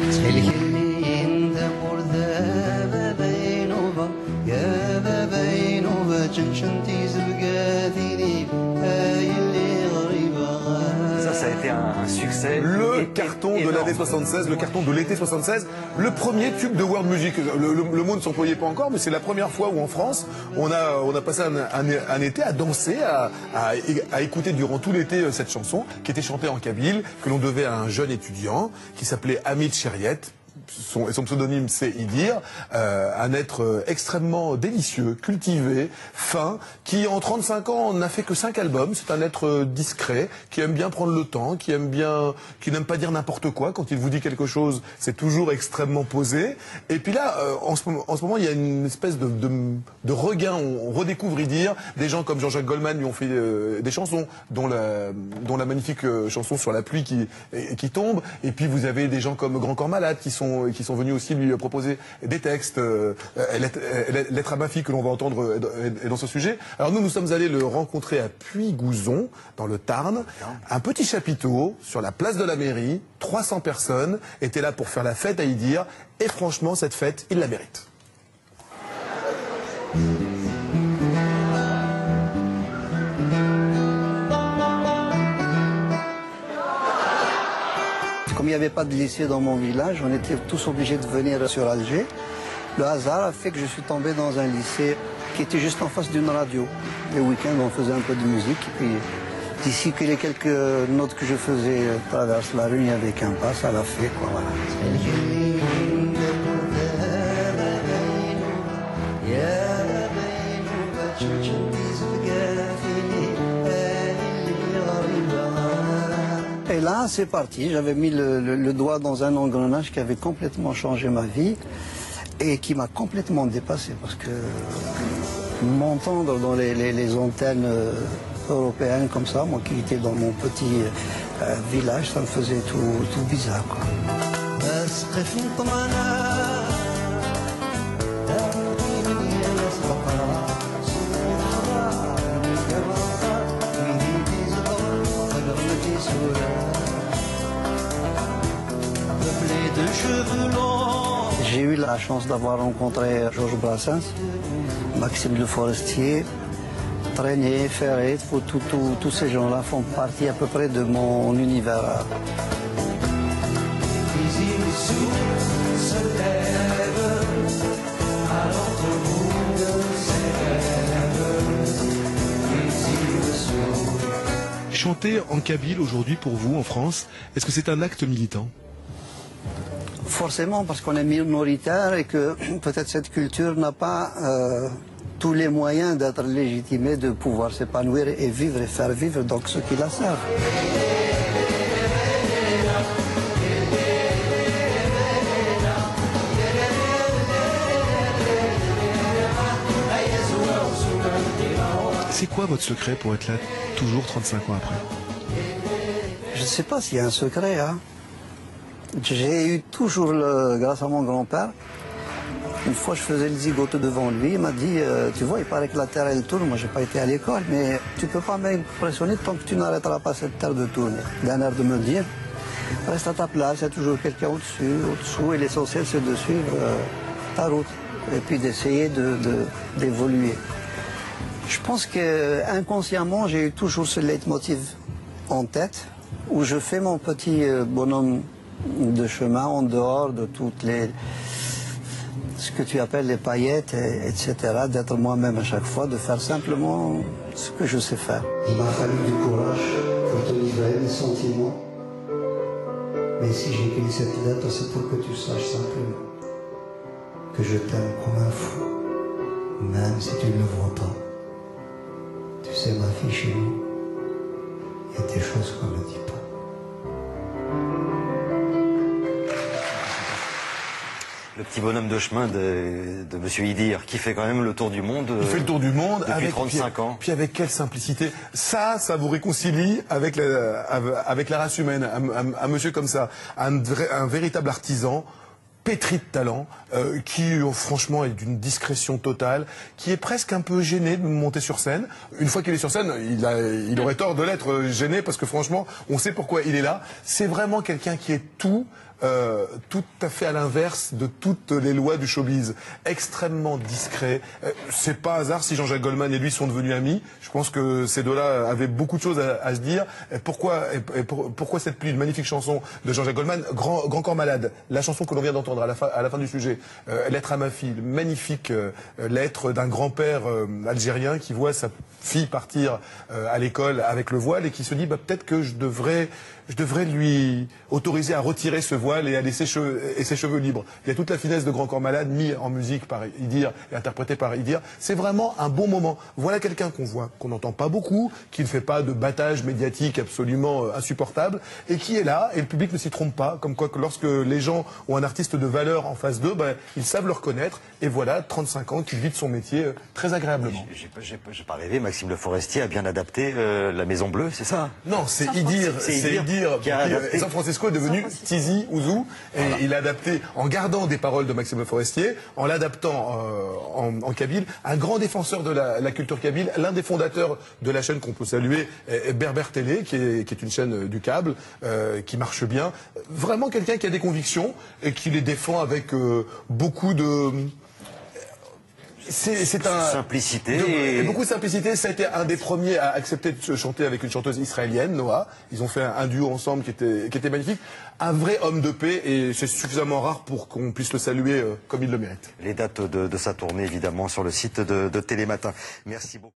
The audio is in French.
Ça a été un succès. Le carton de l'année 76, le carton de l'été 76, le premier tube de world music. Le mot ne s'employait pas encore, mais c'est la première fois où en France, on a passé un été à danser, à écouter durant tout l'été cette chanson, qui était chantée en kabyle, que l'on devait à un jeune étudiant, qui s'appelait Hamid Chériet. Son pseudonyme c'est Idir, un être extrêmement délicieux, cultivé, fin, qui en 35 ans n'a fait que 5 albums. C'est un être discret, qui aime bien prendre le temps, qui n'aime pas dire n'importe quoi. Quand il vous dit quelque chose, c'est toujours extrêmement posé. Et puis là, en ce moment, il y a une espèce de regain. On redécouvre Idir. Des gens comme Jean-Jacques Goldman lui ont fait des chansons, dont la magnifique chanson sur la pluie qui tombe. Et puis vous avez des gens comme Grand Corps Malade qui sont venus aussi lui proposer des textes. Lettre à ma fille que l'on va entendre est dans ce sujet. Alors nous sommes allés le rencontrer à Puy-Gouzon, dans le Tarn. Un petit chapiteau sur la place de la mairie. 300 personnes étaient là pour faire la fête à Idir. Et franchement, cette fête, il la mérite. Comme il n'y avait pas de lycée dans mon village, on était tous obligés de venir sur Alger. Le hasard a fait que je suis tombé dans un lycée qui était juste en face d'une radio. Les week-ends, on faisait un peu de musique. Et puis, d'ici que les quelques notes que je faisais traversent la rue, il y avait qu'un pas, ça l'a fait, quoi, voilà. Et là, c'est parti. J'avais mis le doigt dans un engrenage qui avait complètement changé ma vie et qui m'a complètement dépassé. Parce que m'entendre dans les antennes européennes comme ça, moi qui étais dans mon petit village, ça me faisait tout bizarre, quoi. J'ai eu la chance d'avoir rencontré Georges Brassens, Maxime Le Forestier, Traîné, Ferré, tous ces gens-là font partie à peu près de mon univers. Chanter en kabyle aujourd'hui pour vous en France, est-ce que c'est un acte militant ? Forcément, parce qu'on est minoritaire et que peut-être cette culture n'a pas tous les moyens d'être légitimée, de pouvoir s'épanouir et vivre et faire vivre donc ceux qui la servent. C'est quoi votre secret pour être là toujours 35 ans après? Je ne sais pas s'il y a un secret, hein. J'ai eu toujours, grâce à mon grand-père, une fois je faisais le zigote devant lui, il m'a dit, tu vois, il paraît que la Terre elle tourne, moi j'ai pas été à l'école, mais tu peux pas m'impressionner tant que tu n'arrêteras pas cette Terre de tourner. D'un air de me dire, reste à ta place, il y a toujours quelqu'un au-dessus, au-dessous, et l'essentiel c'est de suivre ta route, et puis d'essayer d'évoluer. Je pense que inconsciemment j'ai eu toujours ce leitmotiv en tête, où je fais mon petit bonhomme de chemin en dehors de toutes ce que tu appelles les paillettes, etc., d'être moi-même à chaque fois, de faire simplement ce que je sais faire. Il m'a fallu du courage pour te livrer mes sentiments, mais si j'ai écrit cette lettre, c'est pour que tu saches simplement que je t'aime comme un fou, même si tu ne le vois pas. Tu sais, ma fille, chez nous, il y a des choses qu'on ne dit pas. Le petit bonhomme de chemin de Monsieur Idir, qui fait quand même le tour du monde. Il fait le tour du monde depuis 35 ans. Puis avec quelle simplicité. Ça vous réconcilie avec la race humaine. Un monsieur comme ça, un véritable artisan, pétri de talent, qui franchement est d'une discrétion totale, qui est presque un peu gêné de monter sur scène. Une fois qu'il est sur scène, il aurait tort de l'être gêné, parce que franchement, on sait pourquoi il est là. C'est vraiment quelqu'un qui est tout tout à fait à l'inverse de toutes les lois du showbiz, extrêmement discret. C'est pas hasard si Jean-Jacques Goldman et lui sont devenus amis. Je pense que ces deux-là avaient beaucoup de choses à se dire. Pourquoi cette pluie, une magnifique chanson de Jean-Jacques Goldman, Grand Corps Malade, la chanson que l'on vient d'entendre à la fin du sujet, Lettre à ma fille, magnifique lettre d'un grand-père algérien qui voit sa fille partir à l'école avec le voile et qui se dit peut-être que je devrais lui autoriser à retirer ce voile et à laisser ses cheveux libres. Il y a toute la finesse de Grand Corps Malade mis en musique par Idir et interprété par Idir. C'est vraiment un bon moment. Voilà quelqu'un qu'on voit, qu'on n'entend pas beaucoup, qui ne fait pas de battage médiatique absolument insupportable et qui est là et le public ne s'y trompe pas. Comme quoi que lorsque les gens ont un artiste de valeur en face d'eux, ils savent le reconnaître et voilà 35 ans qu'il vit de son métier très agréablement. J'ai pas rêvé, Maxime Le Forestier a bien adapté La Maison Bleue, c'est ça? Non, c'est Idir. San Francisco est devenu Tizi Ouzou et il a adapté en gardant des paroles de Maxime Le Forestier, en l'adaptant en kabyle, un grand défenseur de la culture kabyle, l'un des fondateurs de la chaîne qu'on peut saluer, Berber Télé, qui est une chaîne du câble, qui marche bien. Vraiment quelqu'un qui a des convictions et qui les défend avec beaucoup de... simplicité. Beaucoup de simplicité. Ça a été un des premiers à accepter de chanter avec une chanteuse israélienne, Noah. Ils ont fait un duo ensemble qui était magnifique. Un vrai homme de paix et c'est suffisamment rare pour qu'on puisse le saluer comme il le mérite. Les dates de sa tournée, évidemment, sur le site de Télématin. Merci beaucoup.